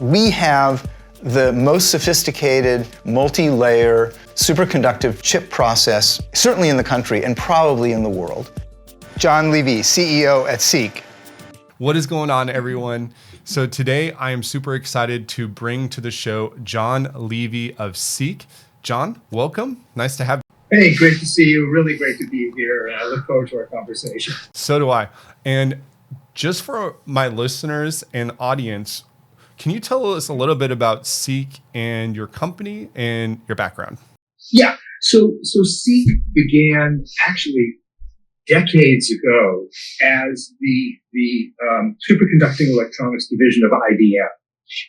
We have the most sophisticated, multi-layer, superconductive chip process, certainly in the country and probably in the world. John Levy, CEO at SEEQ. What is going on, everyone? So today I am super excited to bring to the show John Levy of SEEQ. John, welcome. Nice to have you. Hey, great to see you. Really great to be here. I look forward to our conversation. So do I. And just for my listeners and audience, can you tell us a little bit about SEEQ and your company and your background? Yeah. So SEEQ began actually decades ago as the superconducting electronics division of IBM.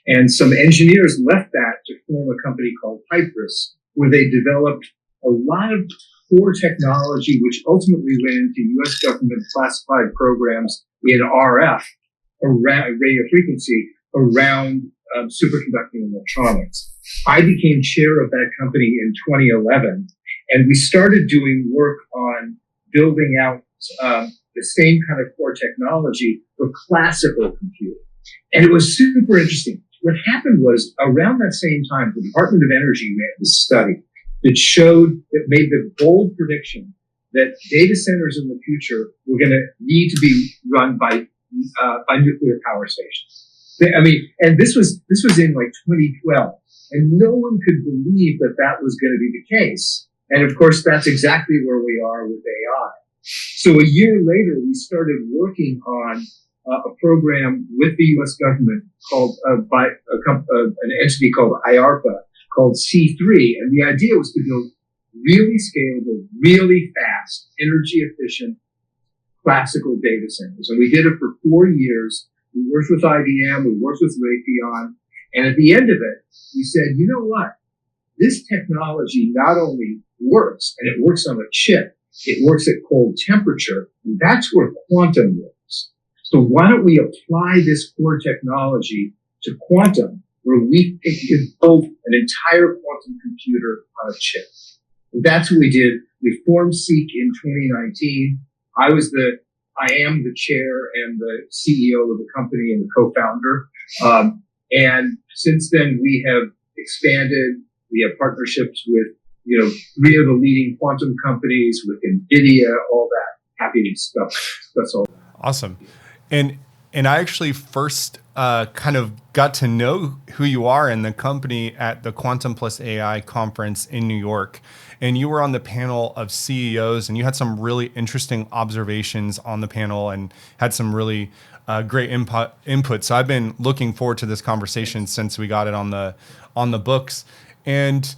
And some engineers left that to form a company called Hypris, where they developed a lot of core technology, which ultimately went into U.S. government classified programs in RF, around radio frequency, around superconducting electronics. I became chair of that company in 2011, and we started doing work on building out the same kind of core technology for classical computing. And it was super interesting. What happened was, around that same time, the Department of Energy made this study that made the bold prediction that data centers in the future were going to need to be run by nuclear power stations. And this was in like 2012, and no one could believe that was going to be the case. And of course, that's exactly where we are with AI. So a year later, we started working on a program with the U.S. government called by an entity called IARPA, called C3. And the idea was to build really scalable, really fast, energy efficient classical data centers. And we did it for 4 years. We worked with IBM, we worked with Raytheon. And at the end of it, we said, you know what? This technology not only works, and it works on a chip, it works at cold temperature, and that's where quantum works. So why don't we apply this core technology to quantum, where we can build an entire quantum computer on a chip? And that's what we did. We formed SEEQ in 2019. I am the chair and the CEO of the company and the co-founder. And since then, we have expanded. We have partnerships with, 3 of the leading quantum companies, with NVIDIA, all that. Happy to stuff. That's all. Awesome. And I actually first kind of got to know who you are and the company at the Quantum Plus AI conference in New York. And you were on the panel of CEOs, and you had some really interesting observations on the panel and had some really great input. So I've been looking forward to this conversation since we got it on the books. And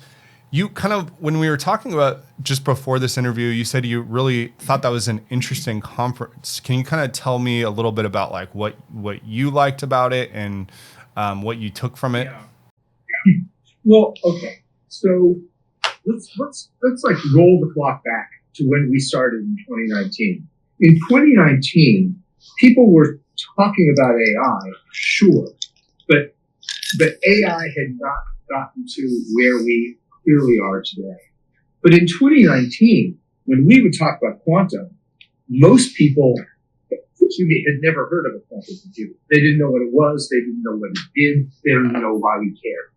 you kind of, when we were talking about just before this interview, you said you really thought that was an interesting conference. Can you kind of tell me a little bit about like what you liked about it and what you took from it? Yeah. Well, okay. So let's like roll the clock back to when we started in 2019. In 2019, people were talking about AI, sure, but AI had not gotten to where we clearly are today. But in 2019, when we would talk about quantum, most people had never heard of a quantum computer. They didn't know what it was. They didn't know what it did. They didn't know why we cared.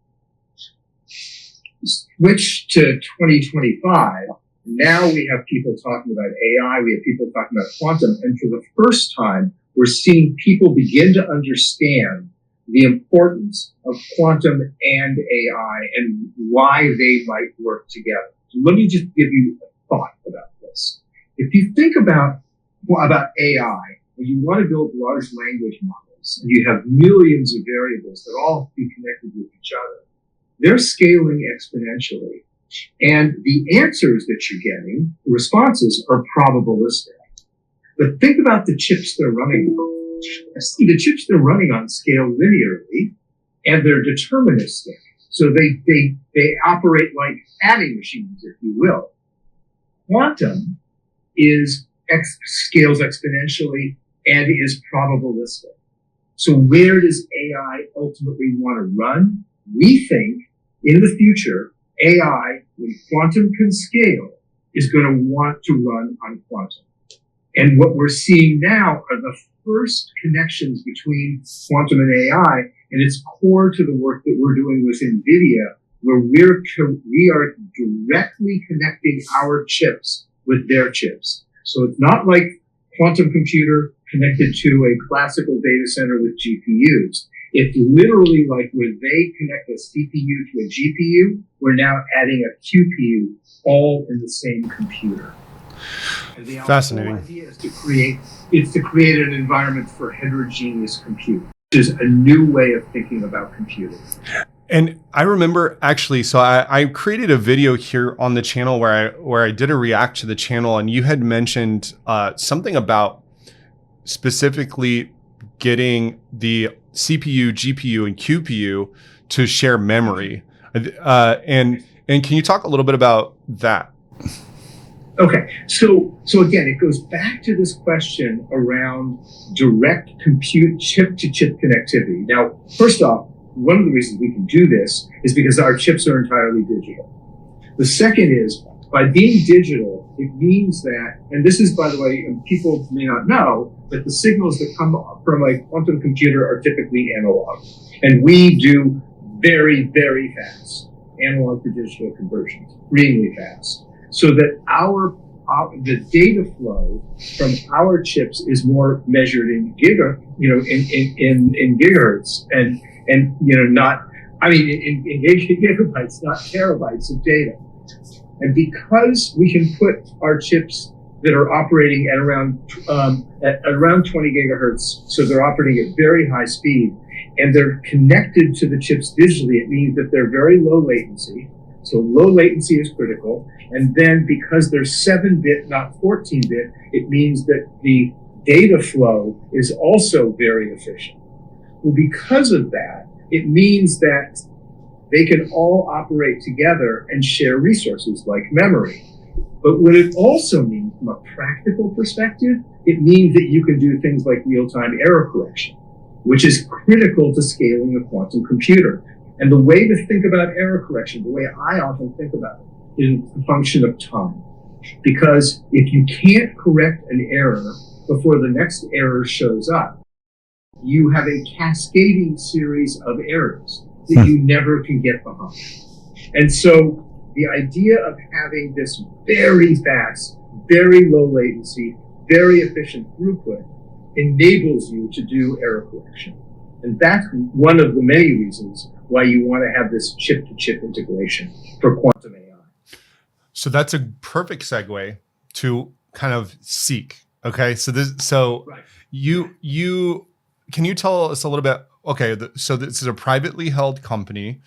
Switch to 2025. Now we have people talking about AI. We have people talking about quantum. And for the first time, we're seeing people begin to understand the importance of quantum and AI and why they might work together. So let me just give you a thought about this. If you think about AI, and you want to build large language models, and you have millions of variables that all have to be connected with each other, they're scaling exponentially. And the answers that you're getting, the responses, are probabilistic. But think about the chips they're running on. The chips they're running on scale linearly, and they're deterministic. So they operate like adding machines, if you will. Quantum scales exponentially and is probabilistic. So where does AI ultimately want to run? We think in the future, AI, when quantum can scale, is going to want to run on quantum. And what we're seeing now are the first connections between quantum and AI And it's core to the work that we're doing with NVIDIA, where we are directly connecting our chips with their chips. So it's not like quantum computer connected to a classical data center with GPUs. It's literally like where they connect a CPU to a GPU, we're now adding a QPU all in the same computer. And the Fascinating. whole idea is to create an environment for heterogeneous compute, which is a new way of thinking about computing. And I remember actually, so I created a video here on the channel where I did a react to the channel, and you had mentioned something about specifically getting the CPU, GPU, and QPU to share memory. And can you talk a little bit about that? Okay, so again, it goes back to this question around direct compute chip-to-chip connectivity. Now, first off, one of the reasons we can do this is because our chips are entirely digital. The second is, by being digital, it means that, and this is, by the way, and people may not know, that the signals that come from a quantum computer are typically analog. And we do very, very fast analog to digital conversions, really fast. So that the data flow from our chips is more measured in gigahertz and not, in gigabytes, not terabytes of data. And because we can put our chips that are operating at around 20 gigahertz, so they're operating at very high speed, and they're connected to the chips digitally, it means that they're very low latency. So low latency is critical. And then because they're 7-bit, not 14-bit, it means that the data flow is also very efficient. Well, because of that, it means that they can all operate together and share resources like memory. But what it also means from a practical perspective, it means that you can do things like real-time error correction, which is critical to scaling a quantum computer. And the way to think about error correction, the way I often think about it, is a function of time. Because if you can't correct an error before the next error shows up, you have a cascading series of errors that you never can get behind. And so the idea of having this very fast, very low latency, very efficient throughput enables you to do error correction. And that's one of the many reasons why you want to have this chip-to-chip integration for quantum AI. So that's a perfect segue to kind of SEEQ. Okay, so Right. you can you tell us a little bit? Okay, so this is a privately held company,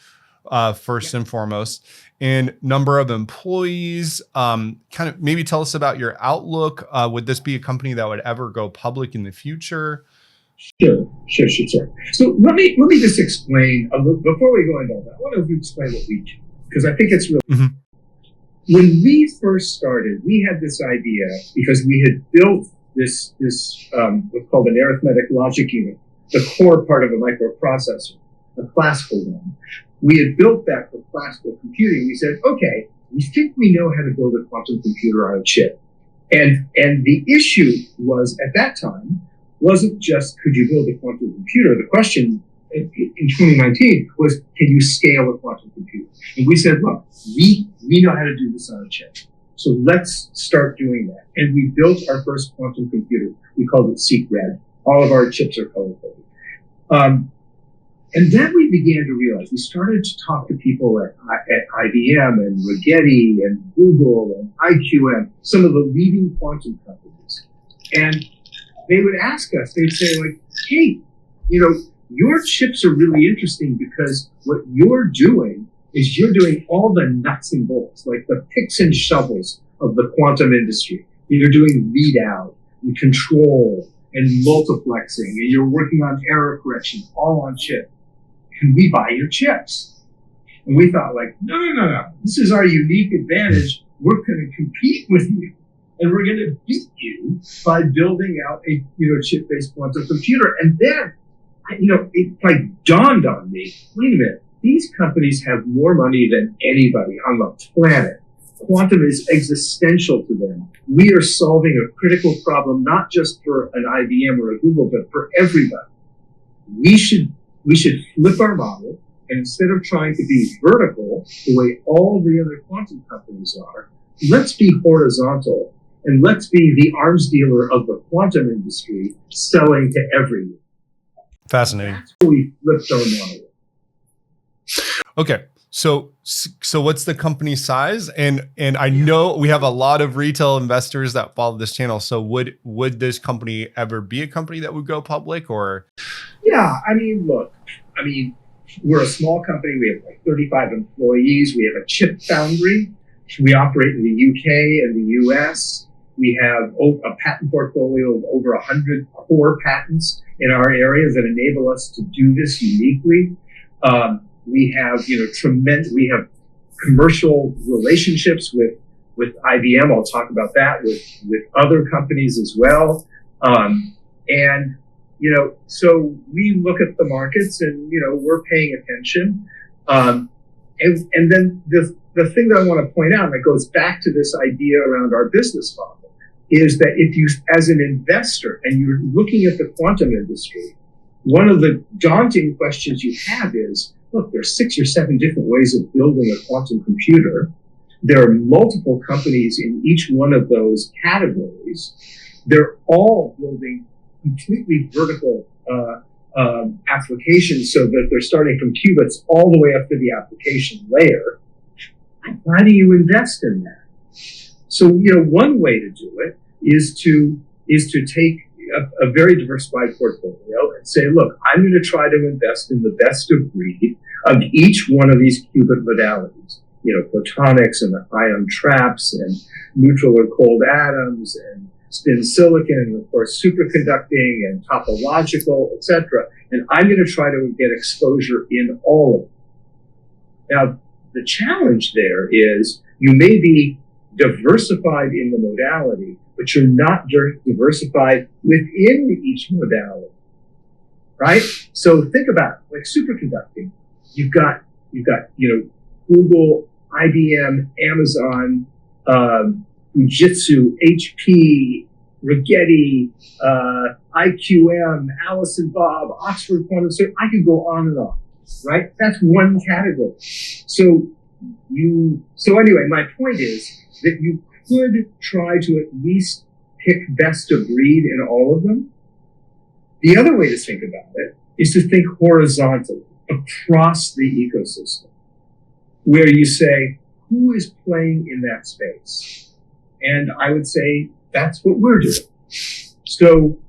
first and foremost, and number of employees. Kind of maybe tell us about your outlook. Would this be a company that would ever go public in the future? Sure. So let me just explain a little before we go into all that. I want to explain what we do because I think it's really. Mm-hmm. When we first started, we had this idea because we had built this what's called an arithmetic logic unit, the core part of a microprocessor, a classical one. We had built that for classical computing. We said, okay, we think we know how to build a quantum computer on a chip. And the issue was at that time wasn't just could you build a quantum computer? The question in 2019 was, can you scale a quantum computer? And we said, look, we know how to do this on a chip. So let's start doing that. And we built our first quantum computer. We called it SEEQ-Red. All of our chips are color-coded. And then we began to realize, we started to talk to people at IBM and Rigetti and Google and IQM, some of the leading quantum companies. And they would ask us, they'd say like, hey, your chips are really interesting because what you're doing is you're doing all the nuts and bolts, like the picks and shovels of the quantum industry. You're doing readout and control and multiplexing, and you're working on error correction, all on chip. Can we buy your chips? And we thought like, no. This is our unique advantage. We're going to compete with you. And we're going to beat you by building out a chip-based quantum computer. And then, it like dawned on me, wait a minute, these companies have more money than anybody on the planet. Quantum is existential to them. We are solving a critical problem, not just for an IBM or a Google, but for everybody. We should we should flip our model, and instead of trying to be vertical the way all the other quantum companies are, let's be horizontal, and let's be the arms dealer of the quantum industry selling to everyone. Fascinating. That's where we flipped our model. Okay. So what's the company size? And I know we have a lot of retail investors that follow this channel. So would this company ever be a company that would go public, or? Yeah, I mean, look, we're a small company. We have like 35 employees. We have a chip foundry. We operate in the UK and the US. We have a patent portfolio of over 100 core patents in our areas that enable us to do this uniquely. We have, we have commercial relationships with IBM. I'll talk about that with other companies as well. So we look at the markets and, we're paying attention. And then the thing that I want to point out that goes back to this idea around our business model is that if you, as an investor, and you're looking at the quantum industry, one of the daunting questions you have is, look, there's 6 or 7 different ways of building a quantum computer. There are multiple companies in each one of those categories. They're all building completely vertical applications so that they're starting from qubits all the way up to the application layer. Why do you invest in that? So, one way to do it is to take a very diversified portfolio and say, look, I'm going to try to invest in the best of breed of each one of these qubit modalities, photonics and the ion traps and neutral or cold atoms and spin silicon and, of course, superconducting and topological, etc. And I'm going to try to get exposure in all of them. Now, the challenge there is you may be diversified in the modality, but you're not diversified within each modality, right? So think about it, like superconducting. You've got Google, IBM, Amazon, Fujitsu, HP, Rigetti, IQM, Alice and Bob, Oxford Quantum Circuit. I could go on and on, right? That's one category. So anyway, my point is that you could try to at least pick best of breed in all of them. The other way to think about it is to think horizontally across the ecosystem, where you say, who is playing in that space? And I would say that's what we're doing. So,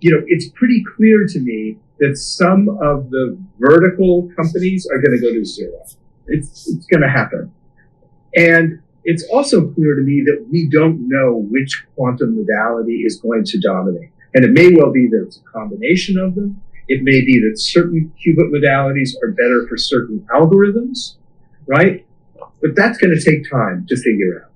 it's pretty clear to me that some of the vertical companies are going to go to zero. It's going to happen. And it's also clear to me that we don't know which quantum modality is going to dominate. And it may well be that it's a combination of them. It may be that certain qubit modalities are better for certain algorithms, right? But that's going to take time to figure out.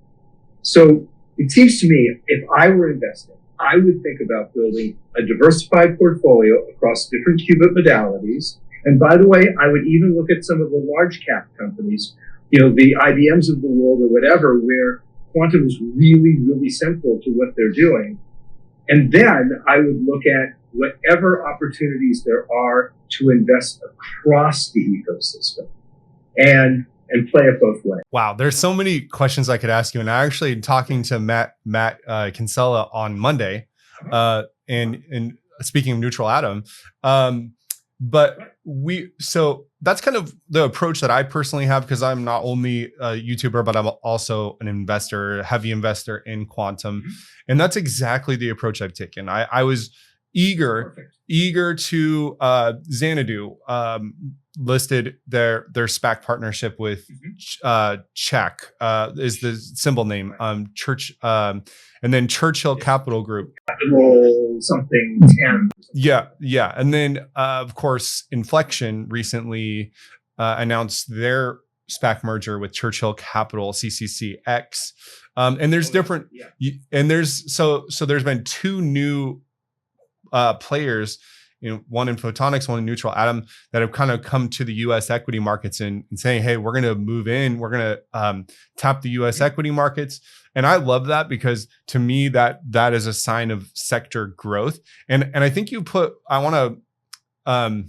So it seems to me, if I were investing, I would think about building a diversified portfolio across different qubit modalities. And by the way, I would even look at some of the large cap companies, the IBMs of the world or whatever, where quantum is really, really central to what they're doing. And then I would look at whatever opportunities there are to invest across the ecosystem and play it both ways. Wow, there's so many questions I could ask you. And I actually talking to Matt Kinsella on Monday, and speaking of neutral atom, so that's kind of the approach that I personally have, because I'm not only a YouTuber, but I'm also an investor, a heavy investor in quantum. Mm-hmm. And that's exactly the approach I've taken. I was eager to Xanadu listed their SPAC partnership with Czech is the symbol name, Church, and then Churchill Capital Group. Capital something 10. Yeah. And then, of course, Inflection recently announced their SPAC merger with Churchill Capital, CCCX. And there's different, and there's been 2 new players, one in photonics, one in neutral atom, that have kind of come to the U.S. equity markets and saying, hey, we're going to move in, we're going to tap the U.S. equity markets. And I love that, because to me, that is a sign of sector growth. And I think I want to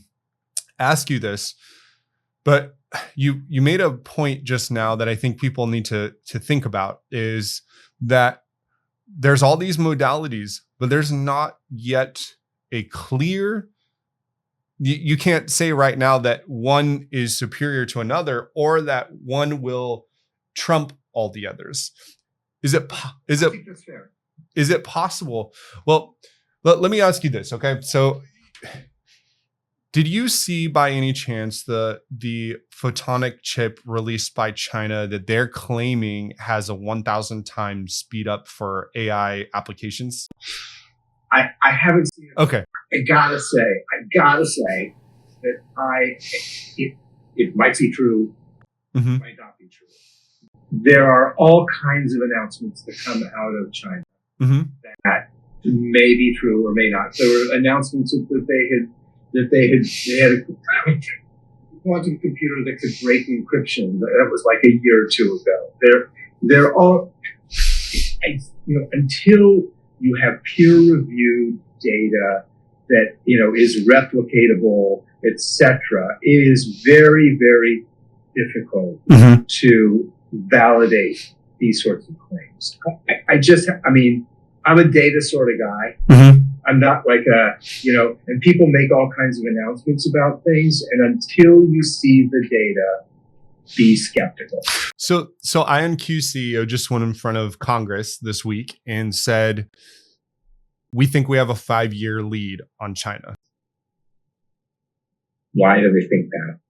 ask you this, but you made a point just now that I think people need to think about, is that there's all these modalities, but there's not yet a clear, you can't say right now that one is superior to another or that one will trump all the others. I think that's fair. Is it possible? Well, let me ask you this, okay? So did you see by any chance the photonic chip released by China that they're claiming has a 1,000 times speed up for AI applications? I haven't seen it. Okay. I gotta say that it might be true, Mm-hmm. it might not be true. There are all kinds of announcements that come out of China Mm-hmm. that may be true or may not. There were announcements that they had a quantum computer that could break encryption. That was like a year or two ago. They're all, until you have peer-reviewed data that is replicatable, etc. It is very, very difficult to validate these sorts of claims. I'm a data sort of guy. Mm-hmm. I'm not like and people make all kinds of announcements about things, and until you see the data, be skeptical. So IonQ CEO just went in front of Congress this week and said, we think we have a 5-year lead on China. Why do they think that?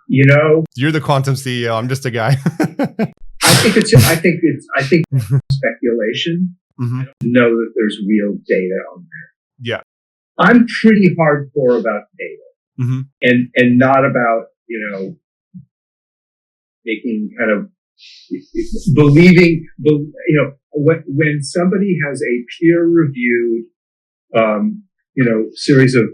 You're the quantum CEO. I'm just a guy. I think it's speculation. Mm-hmm. I don't know that there's real data on that. Yeah. I'm pretty hardcore about data. Mm-hmm. And not about, making kind of believing, when somebody has a peer-reviewed, series of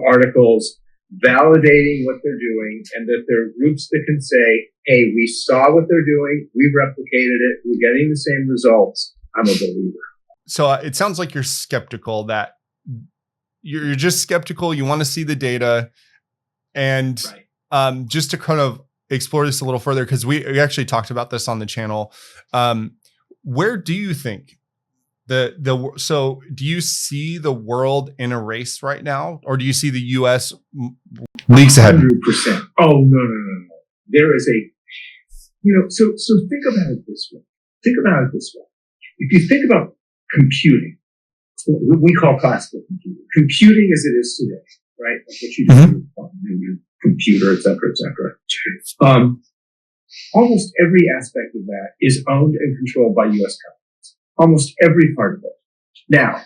articles validating what they're doing, and that there are groups that can say, hey, we saw what they're doing, we replicated it, we're getting the same results, I'm a believer. So it sounds like you're skeptical, that you're just skeptical. You want to see the data. And right. Just to kind of explore this a little further, because we actually talked about this on the channel. Where do you think so do you see the world in a race right now, or do you see the U.S. leagues ahead? 100%. Oh, no. There is so think about it this way. If you think about computing, what we call classical computing. Computing as it is today, right? Like what you do in your computer, et cetera. Almost every aspect of that is owned and controlled by U.S. companies. Almost every part of it. Now,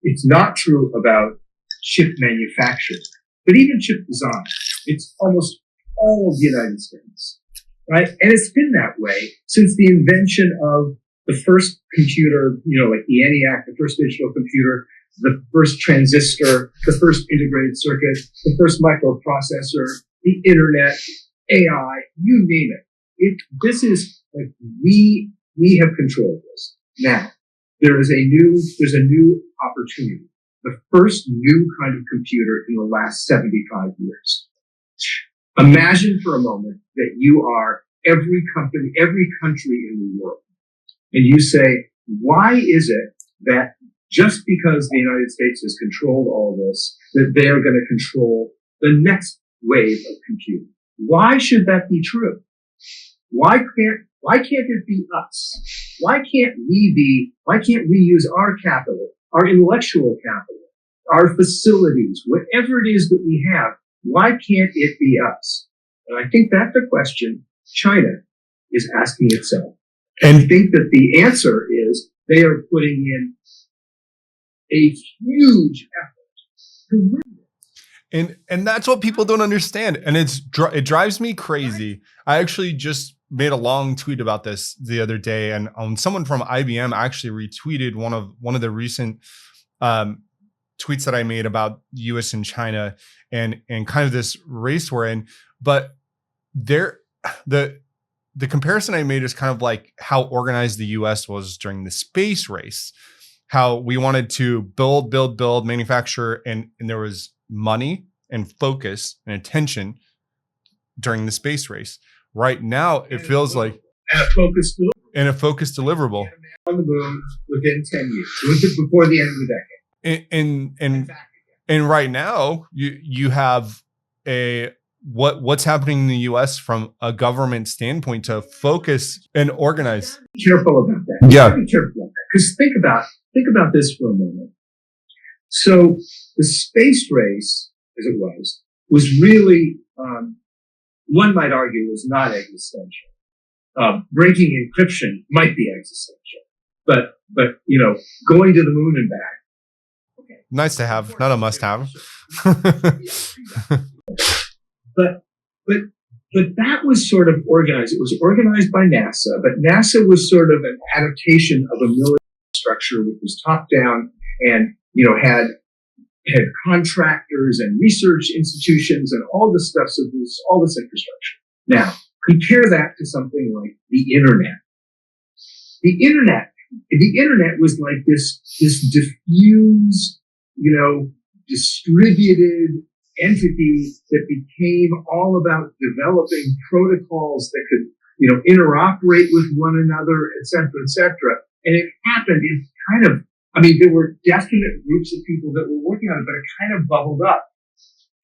it's not true about chip manufacturing, but even chip design. It's almost all of the United States, right? And it's been that way since the invention of the first computer, like the ENIAC, the first digital computer, the first transistor, the first integrated circuit, the first microprocessor, the internet, AI, you name it. This is like we have controlled this. Now, there's a new opportunity. The first new kind of computer in the last 75 years. Imagine for a moment that you are every country in the world. And you say, why is it that just because the United States has controlled all this, that they are going to control the next wave of computing? Why should that be true? Why can't it be us? Why can't we use our capital, our intellectual capital, our facilities, whatever it is that we have? Why can't it be us? And I think that's the question China is asking itself. And I think that the answer is they are putting in a huge effort to win it. And that's what people don't understand. And it drives me crazy. I actually just made a long tweet about this the other day, and someone from IBM actually retweeted one of the recent tweets that I made about the US and China and kind of this race we're in. But the comparison I made is kind of like how organized the US was during the space race. how we wanted to build, manufacture, and there was money and focus and attention during the space race. Right now, it feels like and a focused deliverable on the moon within 10 years, before the end of the decade. And right now, you have what's happening in the U.S. from a government standpoint to focus and organize. Be careful about that. Yeah. Be careful about that. Because think about this for a moment. So the space race, as it was really, one might argue, was not existential. Breaking encryption might be existential, but going to the moon and back. Okay. Nice to have, not a must-have. But that was sort of organized. It was organized by NASA, but NASA was sort of an adaptation of a military structure, which was top down and, had contractors and research institutions and all this stuff. So there's all this infrastructure. Now, compare that to something like the internet. The internet was like this diffuse, distributed entity that became all about developing protocols that could, interoperate with one another, et cetera, and it happened in there were definite groups of people that were working on it, but it kind of bubbled up.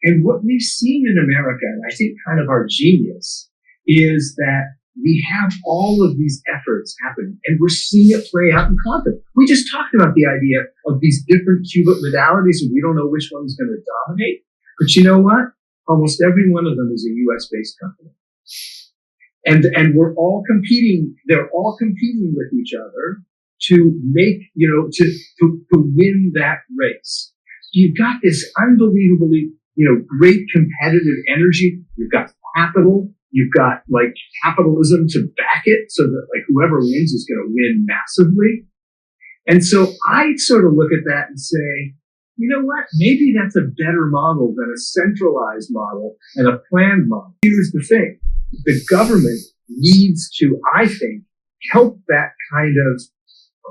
And what we've seen in America, and I think kind of our genius, is that we have all of these efforts happening, and we're seeing it play out in quantum. We just talked about the idea of these different qubit modalities, and we don't know which one's going to dominate. But you know what? Almost every one of them is a U.S.-based company. And we're all competing. They're all competing with each other to make, to win that race. You've got this unbelievably, great competitive energy. You've got capital. You've got capitalism to back it so that whoever wins is going to win massively. And so I sort of look at that and say, you know what? Maybe that's a better model than a centralized model and a planned model. Here's the thing. The government needs to, I think, help that kind of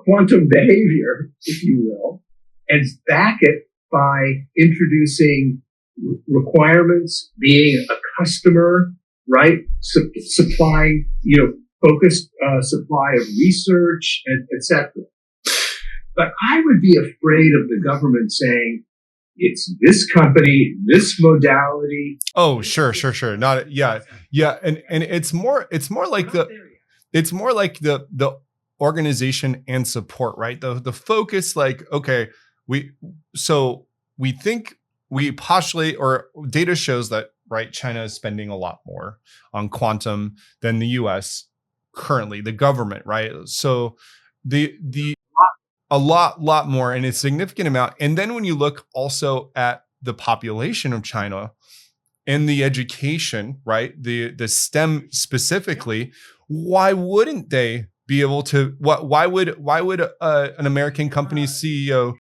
quantum behavior, if you will, and back it by introducing requirements, being a customer, right? Supplying, focused supply of research, et cetera. But I would be afraid of the government saying, it's this company, this modality. Oh, sure. Not, yeah. And it's more like the organization and support, right? The focus, okay, we think we postulate, or data shows that, right, China is spending a lot more on quantum than the US currently, the government, right? So a lot more, and a significant amount. And then when you look also at the population of China and the education, right? The STEM specifically, why wouldn't they be able to, why would an American company's CEO?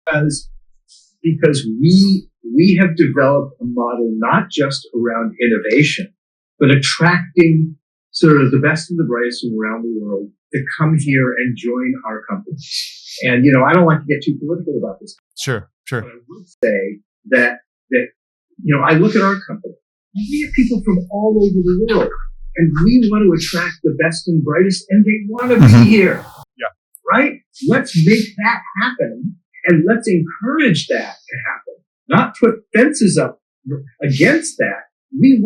Because we have developed a model not just around innovation, but attracting sort of the best and the brightest from around the world to come here and join our company. And, I don't like to get too political about this. Sure. But I would say that, I look at our company, and we have people from all over the world, and we want to attract the best and brightest, and they want to be here. Yeah. Right? Let's make that happen, and let's encourage that to happen. Not put fences up against that. We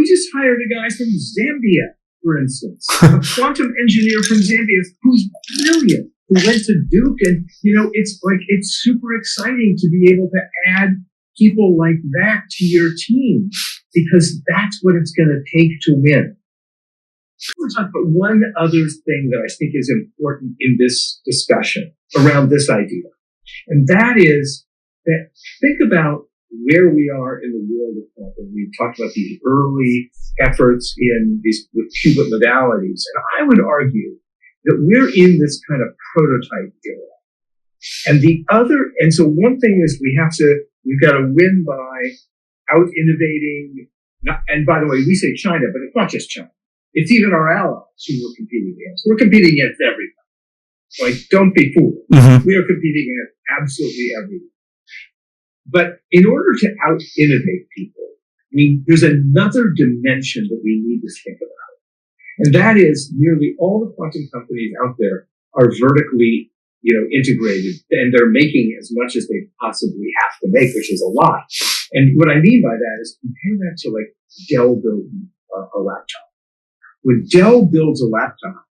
just hired a guy from Zambia, for instance, a quantum engineer from Zambia who's brilliant, who went to Duke, and it's super exciting to be able to add people like that to your team, because that's what it's going to take to win. We'll talk about one other thing that I think is important in this discussion around this idea, and that is that think about where we are in the world of quantum. We've talked about these early efforts with qubit modalities, and I would argue that we're in this kind of prototype era. And so one thing is we've got to win by out innovating. And by the way, we say China, but it's not just China. It's even our allies who we're competing against. We're competing against everybody. Like, don't be fooled. Mm-hmm. We are competing against absolutely everyone. But in order to out-innovate people, there's another dimension that we need to think about. And that is nearly all the quantum companies out there are vertically, integrated, and they're making as much as they possibly have to make, which is a lot. And what I mean by that is compare that to like Dell building a laptop. When Dell builds a laptop,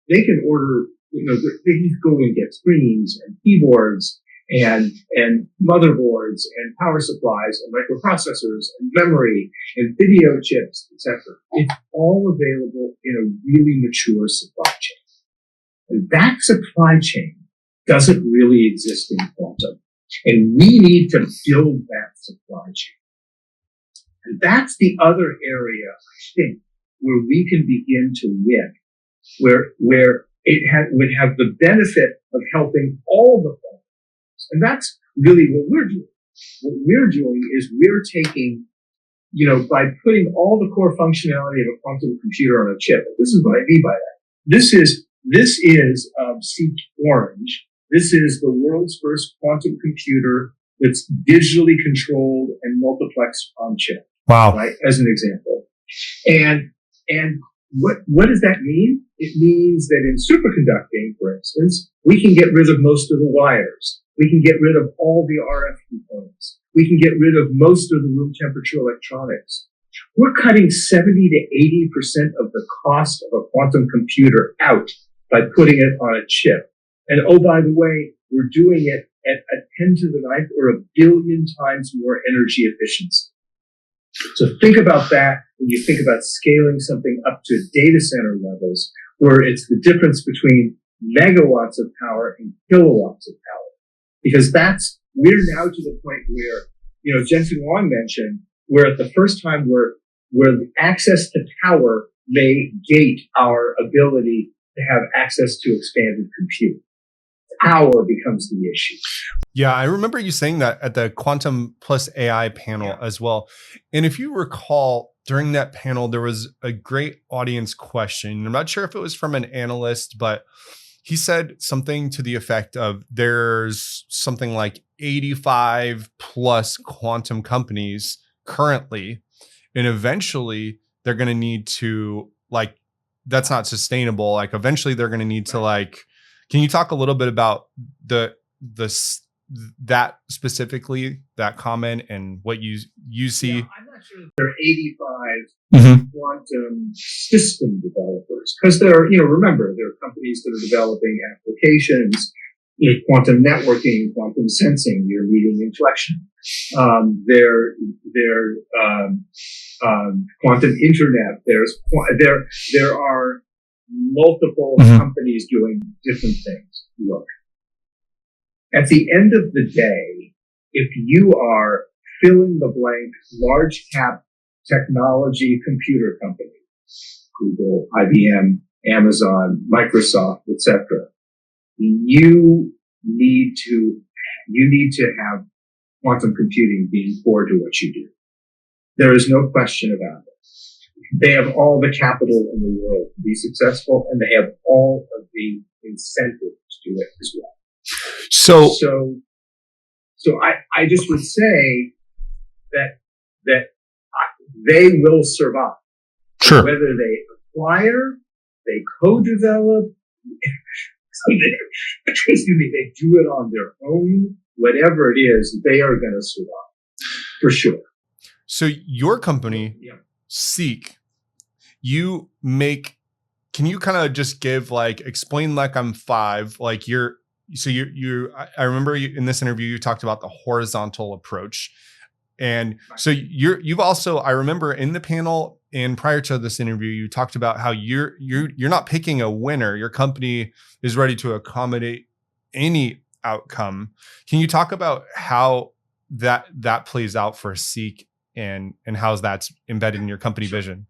they can order, they can go and get screens and keyboards and motherboards and power supplies and microprocessors and memory and video chips, etc. It's all available in a really mature supply chain. And that supply chain doesn't really exist in quantum. And we need to build that supply chain. And that's the other area, I think, where we can begin to win, where it would have the benefit of helping all the quantum. And that's really what we're doing. What we're doing is we're taking, by putting all the core functionality of a quantum computer on a chip. This is what I mean by that. This is Seek Orange. This is the world's first quantum computer that's digitally controlled and multiplexed on chip. Wow. Right? As an example. And what does that mean? It means that in superconducting, for instance, we can get rid of most of the wires. We can get rid of all the RF components. We can get rid of most of the room temperature electronics. We're cutting 70 to 80% of the cost of a quantum computer out by putting it on a chip. And oh, by the way, we're doing it at a 10 to the ninth or a billion times more energy efficiency. So think about that when you think about scaling something up to data center levels, where it's the difference between megawatts of power and kilowatts of power. Because we're now to the point where, Jensen Huang mentioned, we're at the first time where the access to power may gate our ability to have access to expanded compute. Power becomes the issue. Yeah, I remember you saying that at the Quantum Plus AI panel as well. And if you recall, during that panel, there was a great audience question. I'm not sure if it was from an analyst, but he said something to the effect of there's something like 85 plus quantum companies currently, and eventually they're going to need to, like, that's not sustainable. Like, eventually they're going to need to, like, can you talk a little bit about that specifically, that comment, and what you see? Yeah, I'm not sure there are 85 quantum system developers, because remember, there are companies that are developing applications, quantum networking, quantum sensing, your leading inflection. Quantum internet. There are multiple companies doing different things. Look, at the end of the day, if you are fill in the blank large cap technology computer company, Google, IBM, Amazon, Microsoft, etc., you need to have quantum computing being core to what you do. There is no question about it. They have all the capital in the world to be successful, and they have all of the incentive to do it as well. So I just would say that they will survive. Sure. Whether they acquire, they co-develop, they do it on their own, whatever it is, they are going to survive for sure. So your company, Seek, you make, can you kind of just give, like, explain like I'm five, like I remember in this interview, you talked about the horizontal approach. And so you've also, I remember in the panel and prior to this interview, you talked about how you're not picking a winner. Your company is ready to accommodate any outcome. Can you talk about how that plays out for Seek and how that's embedded in your company vision?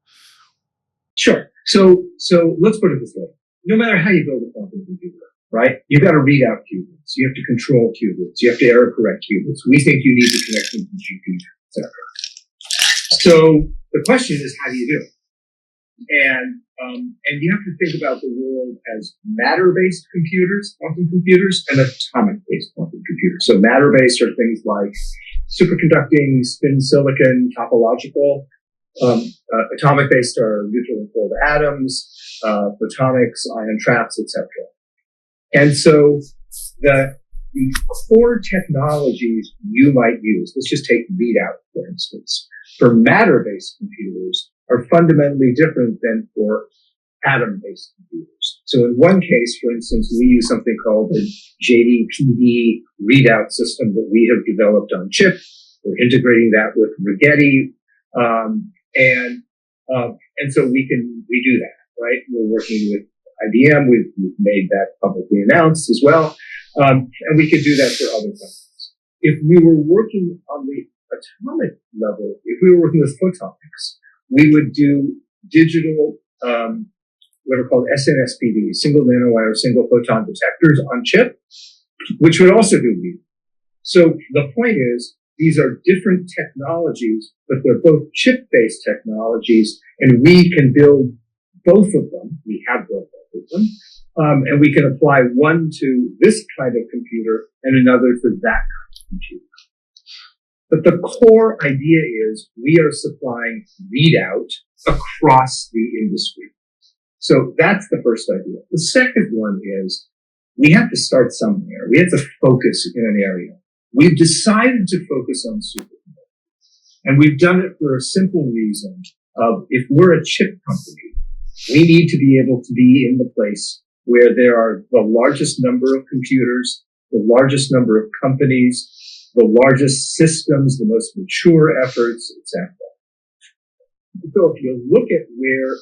Sure. So let's put it this way. No matter how you build a quantum computer, right? You've got to read out qubits. You have to control qubits. You have to error correct qubits. We think you need to connect them to GPU, etc. So the question is, how do you do it? And you have to think about the world as matter-based computers, quantum computers, and atomic-based quantum computers. So matter-based are things like superconducting, spin silicon, topological. Atomic-based are neutral and cold atoms, photonics, ion traps, etc. And so the core technologies you might use, let's just take readout, for instance, for matter-based computers are fundamentally different than for atom-based computers. So in one case, for instance, we use something called the JDPD readout system that we have developed on chip. We're integrating that with Rigetti. And so we do that, right? We're working with IBM. We've made that publicly announced as well. And we could do that for other companies. If we were working on the atomic level, if we were working with photonics, we would do digital, what are called SNSPD, single nanowire, single photon detectors on chip, which would also do reading. So the point is, these are different technologies, but they're both chip-based technologies, and we can build both of them. We have built both of them. And we can apply one to this kind of computer and another to that kind of computer. But the core idea is we are supplying readout across the industry. So that's the first idea. The second one is we have to start somewhere. We have to focus in an area. We've decided to focus on superconducting. And we've done it for a simple reason of if we're a chip company, we need to be able to be in the place where there are the largest number of computers, the largest number of companies, the largest systems, the most mature efforts, etc. So if you look at where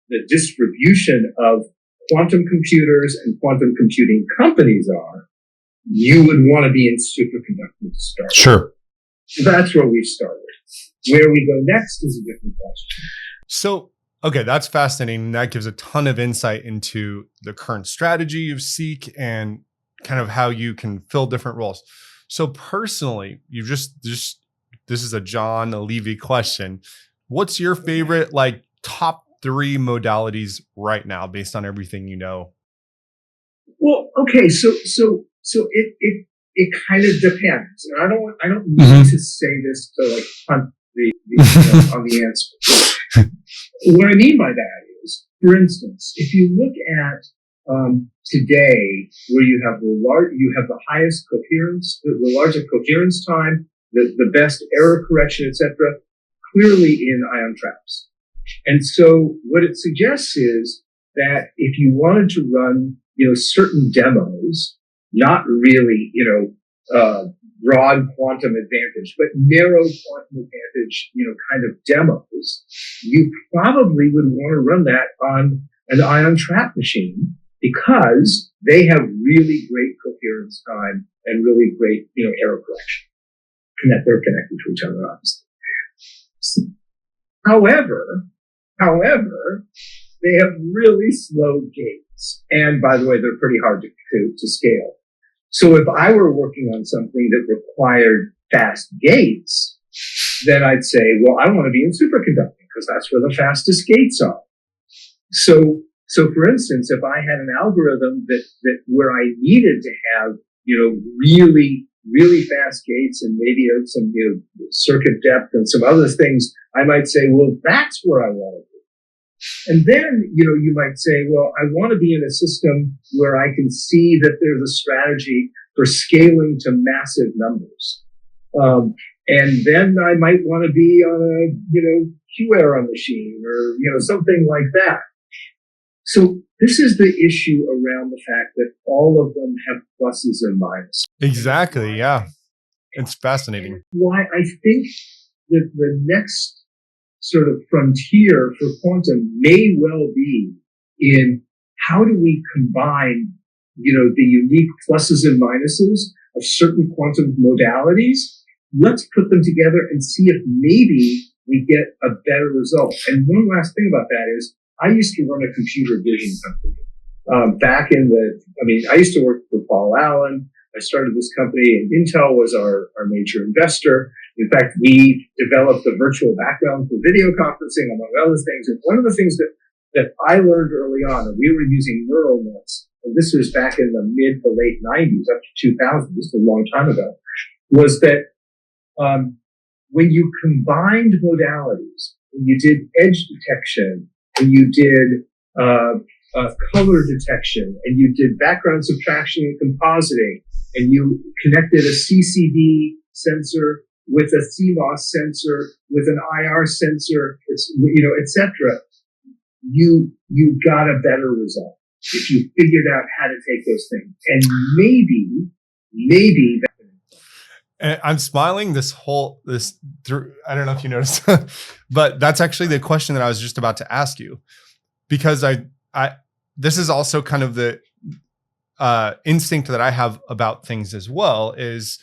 the distribution of quantum computers and quantum computing companies are, you would want to be in superconducting to start. Sure. That's where we started. Where we go next is a different question. So, okay, that's fascinating. That gives a ton of insight into the current strategy of SEEQ and kind of how you can fill different roles. So personally, this is a John Levy question. What's your favorite, top 3 modalities right now based on everything you know? Well, okay, so it kind of depends. And I don't mean to say this to punt on the answer. What I mean by that is, for instance, if you look at today, where you have the highest coherence, the largest coherence time, the best error correction, etc., clearly in ion traps. And so what it suggests is that if you wanted to run, certain demos, not really, broad quantum advantage, but narrow quantum advantage, kind of demos, you probably would want to run that on an ion trap machine because they have really great coherence time and really great, error correction. And that they're connected to each other, obviously. However, they have really slow gates. And by the way, they're pretty hard to scale. So if I were working on something that required fast gates, then I'd say, well, I want to be in superconducting because that's where the fastest gates are. So for instance, if I had an algorithm that where I needed to have, really, really fast gates and maybe some, circuit depth and some other things, I might say, well, that's where I want to be. And then, you might say, well, I want to be in a system where I can see that there's a strategy for scaling to massive numbers. And then I might want to be on a, QEra machine or, something like that. So this is the issue around the fact that all of them have pluses and minuses. Exactly. Yeah. It's fascinating. And why I think that the next sort of frontier for quantum may well be in how do we combine, the unique pluses and minuses of certain quantum modalities. Let's put them together and see if maybe we get a better result. And one last thing about that is I used to run a computer vision company. I used to work for Paul Allen. I started this company and Intel was our major investor. In fact, we developed the virtual background for video conferencing, among other things. And one of the things that I learned early on, and we were using neural nets, and this was back in the mid to late 90s, up to 2000, just a long time ago, was that when you combined modalities, when you did edge detection, when you did color detection, and you did background subtraction and compositing, and you connected a CCD sensor with a CMOS sensor, with an IR sensor, etc., you got a better result if you figured out how to take those things. And maybe that. And I'm smiling this through. I don't know if you noticed, but that's actually the question that I was just about to ask you, because this is also kind of the instinct that I have about things as well, is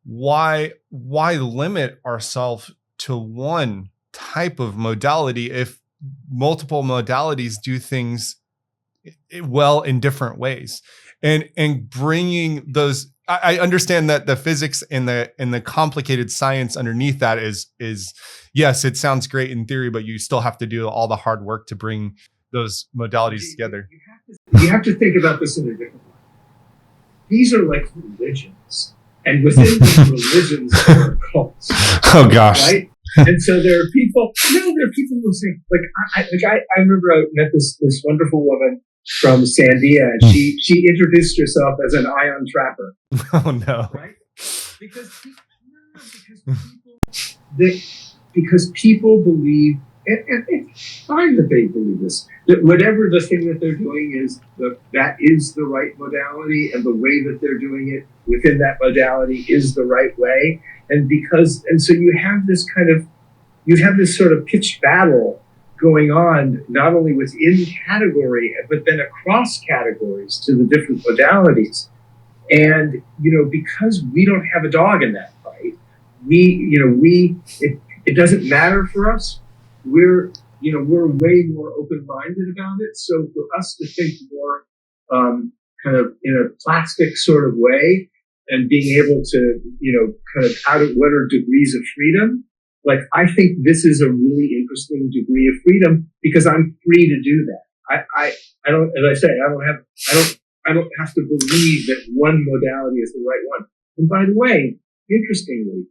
why limit ourselves to one type of modality if multiple modalities do things well in different ways, and bringing those. I understand that the physics and the complicated science underneath that is yes, it sounds great in theory, but you still have to do all the hard work to bring those modalities together. You have to think about this in a different way. These are like religions, and within these religions there are cults. Oh gosh! Right? And so there are people. Who say, I remember I met this wonderful woman from Sandia, and she introduced herself as an ion trapper. Oh no! Right? Because people believe, and it's fine that they believe this, that whatever the thing that they're doing is, that is the right modality, and the way that they're doing it within that modality is the right way. And so you have this sort of pitched battle going on, not only within category, but then across categories to the different modalities. And, because we don't have a dog in that fight, it doesn't matter for us. We're way more open-minded about it. So for us to think more, kind of in a plastic sort of way, and being able to, kind of what are degrees of freedom? Like, I think this is a really interesting degree of freedom because I'm free to do that. I don't, as I say, I don't have to believe that one modality is the right one. And by the way, interestingly,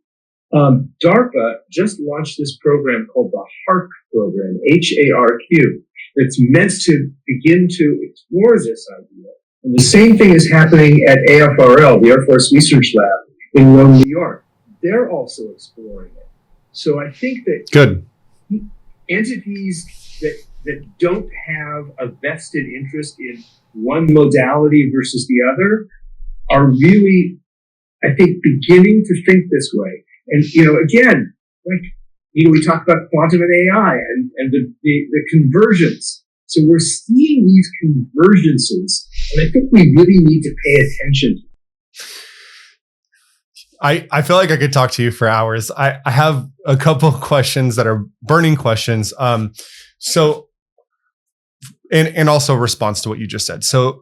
DARPA just launched this program called the HARQ program, HARQ. It's meant to begin to explore this idea. And the same thing is happening at AFRL, the Air Force Research Lab in Rome, New York. They're also exploring it. So I think that good entities that don't have a vested interest in one modality versus the other are really, I think, beginning to think this way. And, again, we talk about quantum and AI and the convergence. So we're seeing these convergences, and I think we really need to pay attention to them. I feel like I could talk to you for hours. I have a couple of questions that are burning questions. So, and also response to what you just said. So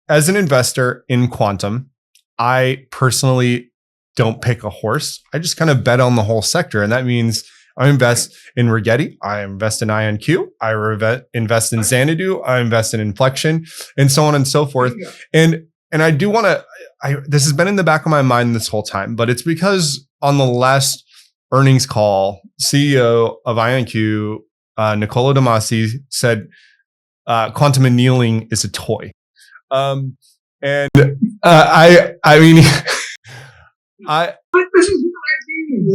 as an investor in quantum, I personally don't pick a horse. I just kind of bet on the whole sector. And that means I invest in Rigetti, I invest in IonQ, I invest in Xanadu, I invest in Inflection, and so on and so forth. And I do want to, this has been in the back of my mind this whole time, but it's because on the last earnings call, CEO of IonQ, Nicola Damasi, said quantum annealing is a toy. I mean, But this is what I mean.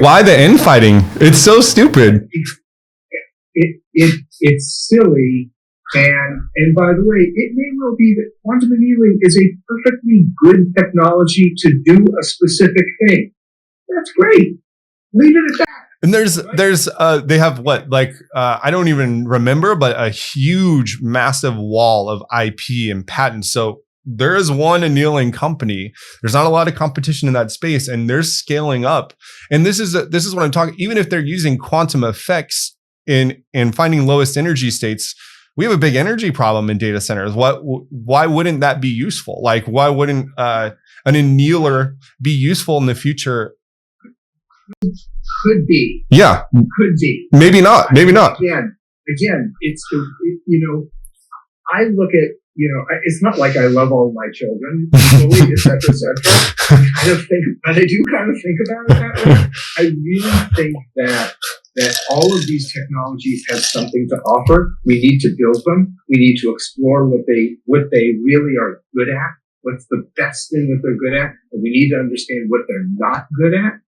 Why the infighting? It's so stupid. It's silly. And by the way, it may well be that quantum annealing is a perfectly good technology to do a specific thing. That's great. Leave it at that. And there's they have what, like, I don't even remember, but a huge, massive wall of IP and patents. So there is one annealing company. There's not a lot of competition in that space, and they're scaling up. And this is what I'm talking. Even if they're using quantum effects in finding lowest energy states, we have a big energy problem in data centers. Why wouldn't that be useful? Like, why wouldn't an annealer be useful in the future? Could be. Yeah. Could be. Maybe not. Maybe not. Again, I look at, it's not like I love all my children, equally, et cetera, et cetera. But I do kind of think about it that way. I really think that all of these technologies have something to offer. We need to build them. We need to explore what they really are good at. What's the best thing that they're good at? And we need to understand what they're not good at.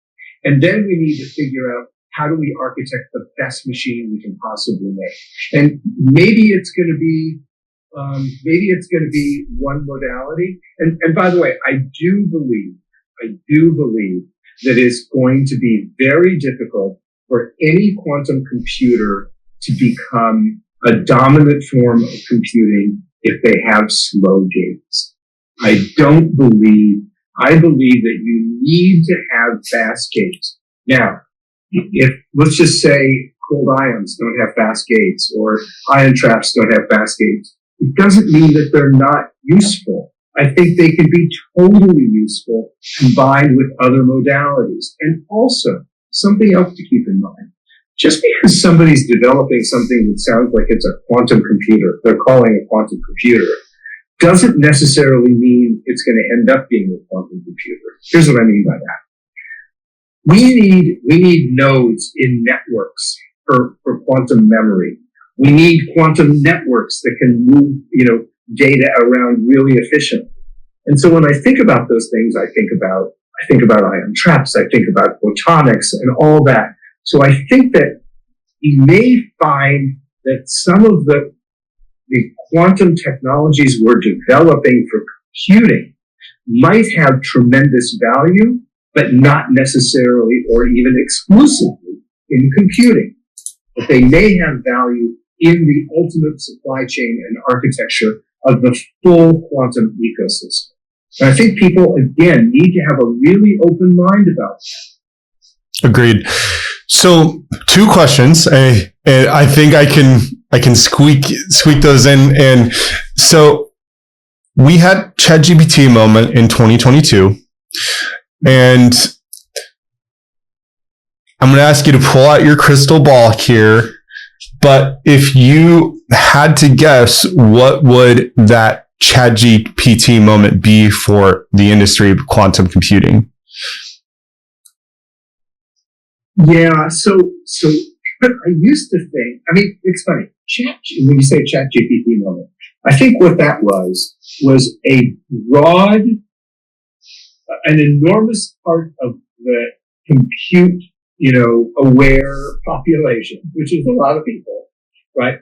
And then we need to figure out, how do we architect the best machine we can possibly make? And maybe it's going to be one modality. And by the way, I do believe that it's going to be very difficult for any quantum computer to become a dominant form of computing if they have slow gates. I believe that you need to have fast gates. Now, if, let's just say, cold ions don't have fast gates, or ion traps don't have fast gates, it doesn't mean that they're not useful. I think they can be totally useful combined with other modalities. And also, something else to keep in mind. Just because somebody's developing something that sounds like it's a quantum computer, they're calling a quantum computer, doesn't necessarily mean it's going to end up being a quantum computer. Here's what I mean by that. We need nodes in networks for quantum memory. We need quantum networks that can move, data around really efficiently. And so when I think about those things, I think about ion traps, I think about photonics and all that. So I think that you may find that some of the quantum technologies we're developing for computing might have tremendous value, but not necessarily or even exclusively in computing. But they may have value in the ultimate supply chain and architecture of the full quantum ecosystem. And I think people, again, need to have a really open mind about that. Agreed. So 2 questions, and I think I can squeak those in. And so we had ChatGPT moment in 2022, and I'm going to ask you to pull out your crystal ball here. But if you had to guess, what would that ChatGPT moment be for the industry of quantum computing? Yeah, so I used to think, it's funny, when you say ChatGPT moment, I think what that was a broad, an enormous part of the compute, aware population, which is a lot of people, right?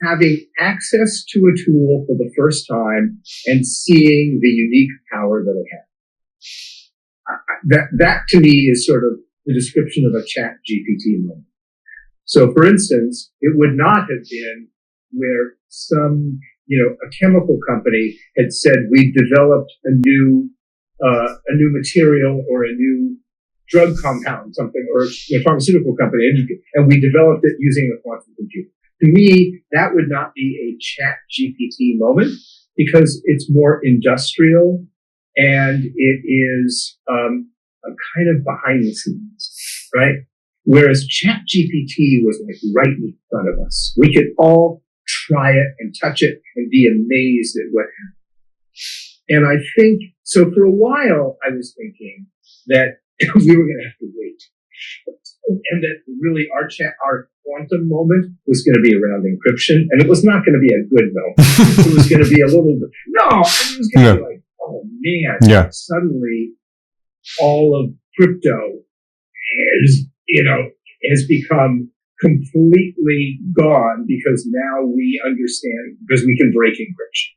Having access to a tool for the first time and seeing the unique power that it has. That to me is sort of the description of a ChatGPT moment. So for instance, it would not have been where some, a chemical company had said, we developed a new material or a new drug compound, something, or a pharmaceutical company, and we developed it using a quantum computer. To me, that would not be a ChatGPT moment because it's more industrial and it is a kind of behind the scenes, right? Whereas ChatGPT was like right in front of us. We could all try it and touch it and be amazed at what happened. And I think, so for a while, I was thinking that we were going to have to wait. And that really our quantum moment was going to be around encryption. And it was not going to be a good moment. It was going to be a little bit, it was going to be like, oh man, suddenly all of crypto has become completely gone because now we understand, because we can break encryption.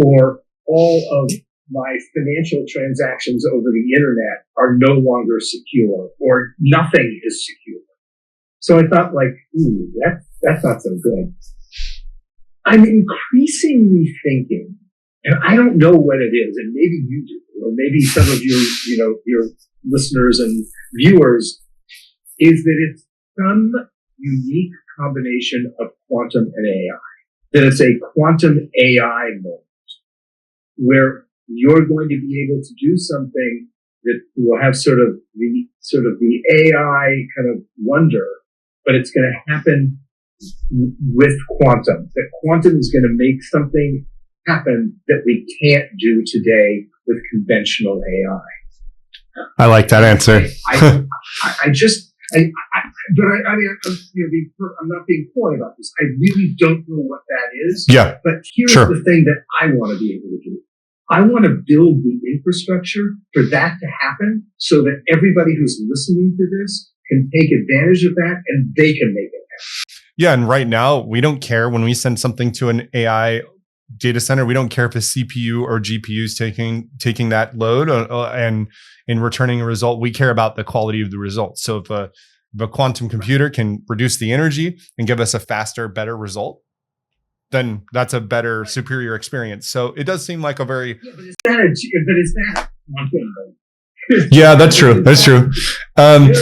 Or all of my financial transactions over the internet are no longer secure, or nothing is secure. So I thought that's not so good. I'm increasingly thinking, and I don't know what it is, and maybe you do, or maybe some of your listeners and viewers, is that it's some unique combination of quantum and AI. that it's a quantum AI moment where you're going to be able to do something that will have sort of the AI kind of wonder, but it's going to happen with quantum. That quantum is going to make something happen that we can't do today with conventional AI. I like that answer. I'm not being coy about this. I really don't know what that is. Yeah. But here's the thing that I want to be able to do. I want to build the infrastructure for that to happen so that everybody who's listening to this can take advantage of that and they can make it happen. Yeah. And right now, we don't care when we send something to an AI data center. We don't care if a CPU or GPU is taking that load and returning a result. We care about the quality of the result. So if a quantum computer can reduce the energy and give us a faster, better result, then that's a better, superior experience. So it does seem like a very... Yeah, but is that quantum? Yeah, that's true. That's true. I'm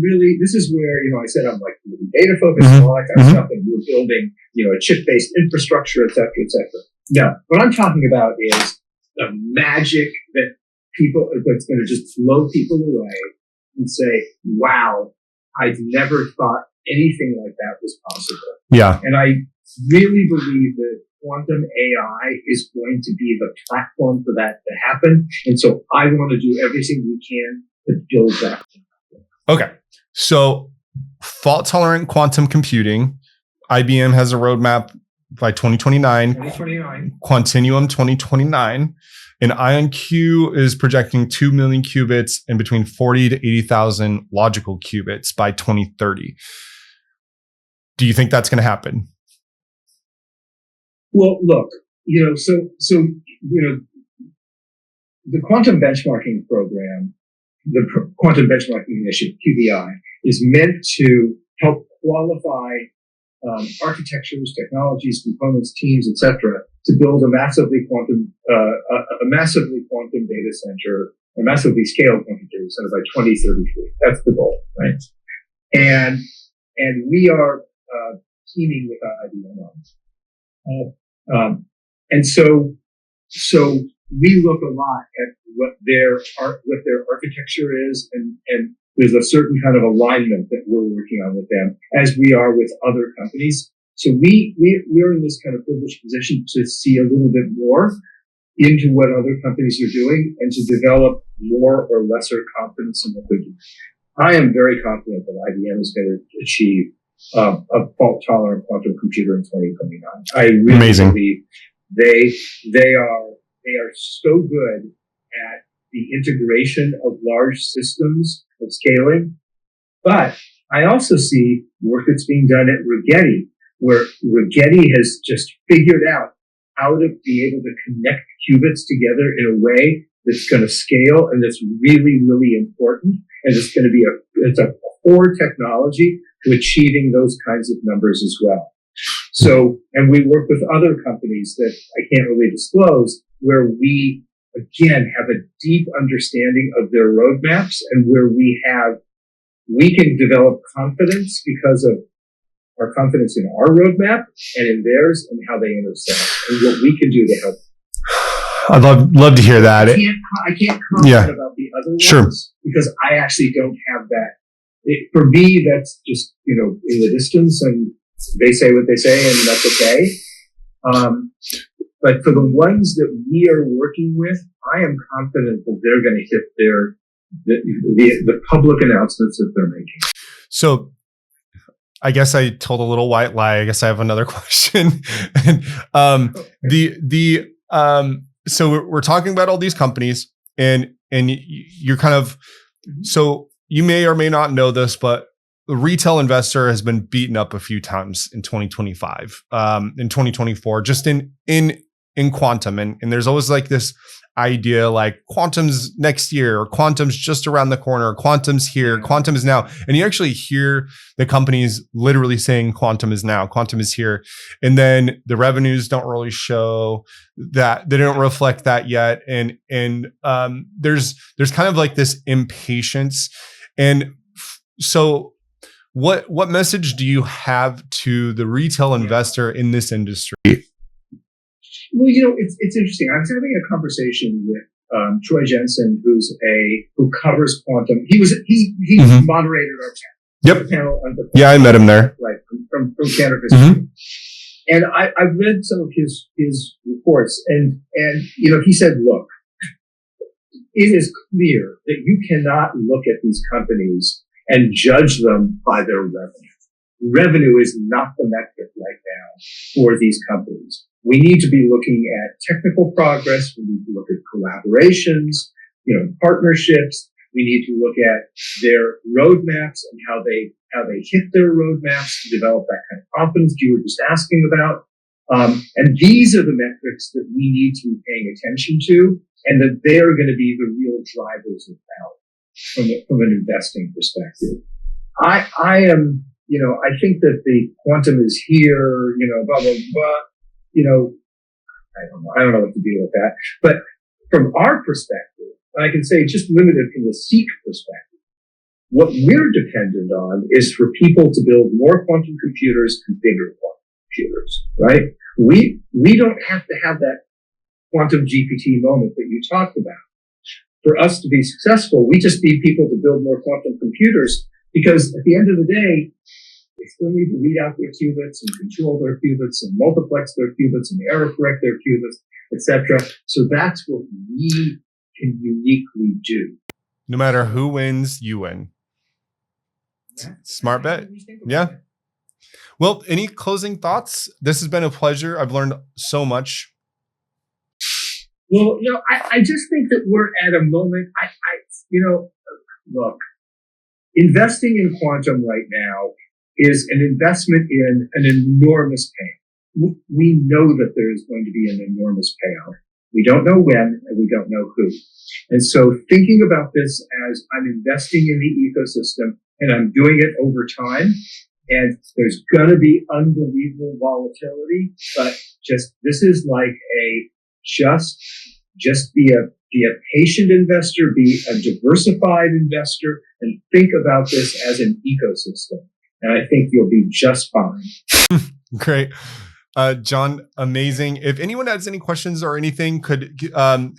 really, this is where, I said I'm like data focused and all that kind of stuff, and we're building, a chip-based infrastructure, et cetera, et cetera. No, what I'm talking about is the magic that's going to just blow people away and say, wow, I've never thought anything like that was possible. Yeah. And I really believe that quantum AI is going to be the platform for that to happen. And so I want to do everything we can to build that. Okay. So fault-tolerant quantum computing, IBM has a roadmap by 2029. Quantinuum 2029. And IonQ is projecting 2 million qubits and between 40 to 80,000 logical qubits by 2030. Do you think that's going to happen? Well, look, the quantum benchmarking program, the quantum benchmarking initiative, QBI, is meant to help qualify architectures, technologies, components, teams, etc., to build a massively quantum data center, a massively scaled quantum data center by 2033. That's the goal, right? And we are teaming with IBM on this. And so we look a lot at what their architecture is, and there's a certain kind of alignment that we're working on with them, as we are with other companies. So we're in this kind of privileged position to see a little bit more into what other companies are doing and to develop more or lesser confidence in what they're doing. I am very confident that IBM is going to achieve a fault-tolerant quantum computer in 2029. I really believe they are so good at the integration of large systems of scaling. But I also see work that's being done at Rigetti, where Rigetti has just figured out how to be able to connect qubits together in a way that's going to scale and that's really, really important. And it's going to be it's a core technology to achieving those kinds of numbers as well. So, and we work with other companies that I can't really disclose, where we, again, have a deep understanding of their roadmaps and where we can develop confidence because of our confidence in our roadmap and in theirs and how they intersect and what we can do to help. I'd love to hear that. I can't comment about the other ones because I actually don't have that. For me, that's just, in the distance, and they say what they say, and that's okay. But for the ones that we are working with, I am confident that they're going to hit the public announcements that they're making. So I guess I told a little white lie. I guess I have another question. So we're talking about all these companies, and you're kind of, so you may or may not know this, but the retail investor has been beaten up a few times in 2025, in 2024, just in quantum. And there's always like this idea like quantum's next year, or quantum's just around the corner, or quantum's here, quantum is now. And you actually hear the companies literally saying quantum is now, quantum is here. And then the revenues don't really show that, they don't reflect that yet. And there's kind of like this impatience. And so What message do you have to the retail investor in this industry? Well, it's interesting. I was having a conversation with Troy Jensen, who covers quantum. He moderated our panel. Yep. Panel yeah, I met him there. Right from Cantor Physics. And I read some of his reports, and he said, look, it is clear that you cannot look at these companies and judge them by their revenue. Revenue is not the metric right now for these companies. We need to be looking at technical progress. We need to look at collaborations, partnerships. We need to look at their roadmaps and how they hit their roadmaps to develop that kind of confidence you were just asking about. And these are the metrics that we need to be paying attention to, and that they are going to be the real drivers of value from an investing perspective. I am, I think that the quantum is here, blah, blah, blah. I don't know what to do with that. But from our perspective, I can say just limited from the SEEQ perspective, what we're dependent on is for people to build more quantum computers and bigger quantum computers, right? We don't have to have that quantum GPT moment that you talked about. For us to be successful, we just need people to build more quantum computers, because at the end of the day, they still need to read out their qubits and control their qubits and multiplex their qubits and error correct their qubits, etc. So that's what we can uniquely do. No matter who wins, you win. Smart bet. Yeah. Well, any closing thoughts? This has been a pleasure. I've learned so much. Well, I just think that we're at a moment. Look, investing in quantum right now is an investment in an enormous payout. We know that there is going to be an enormous payout. We don't know when, and we don't know who. And so thinking about this as I'm investing in the ecosystem and I'm doing it over time, and there's going to be unbelievable volatility, but this is like just be a patient investor, be a diversified investor, and think about this as an ecosystem. And I think you'll be just fine. Great. John, amazing. If anyone has any questions or anything,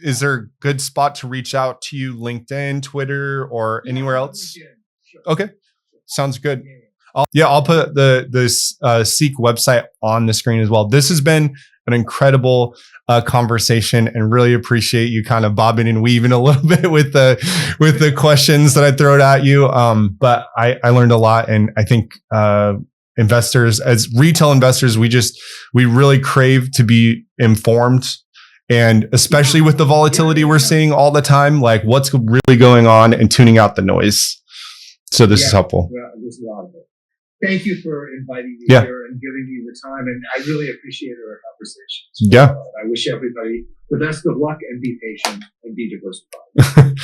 is there a good spot to reach out to you? LinkedIn, Twitter, or anywhere else? Sure. Okay. Sounds good. I'll put the SEEQ website on the screen as well. This has been an incredible conversation, and really appreciate you kind of bobbing and weaving a little bit with the questions that I throw at you. But I learned a lot, and I think investors, as retail investors, we really crave to be informed, and especially with the volatility we're seeing all the time, like what's really going on, and tuning out the noise. So this is helpful. Well, there's a lot of it. Thank you for inviting me here and giving me the time. And I really appreciated our conversations. Yeah. I wish everybody the best of luck, and be patient and be diversified.